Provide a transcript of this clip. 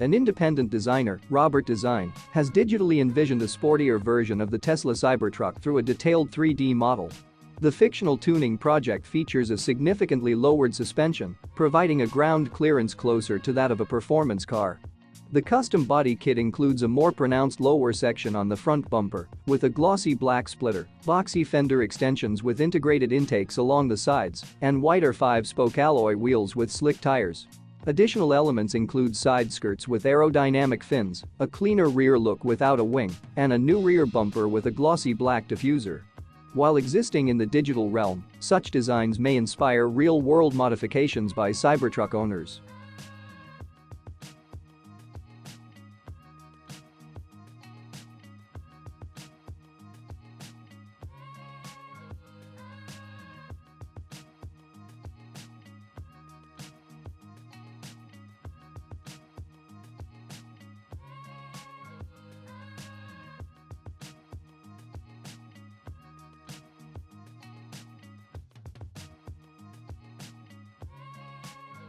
An independent designer, Robert Design, has digitally envisioned a sportier version of the Tesla Cybertruck through a detailed 3D model. The fictional tuning project features a significantly lowered suspension, providing a ground clearance closer to that of a performance car. The custom body kit includes a more pronounced lower section on the front bumper, with a glossy black splitter, boxy fender extensions with integrated intakes along the sides, and wider 5-spoke alloy wheels with slick tires. Additional elements include side skirts with aerodynamic fins, a cleaner rear look without a wing, and a new rear bumper with a glossy black diffuser. While existing in the digital realm, such designs may inspire real-world modifications by Cybertruck owners.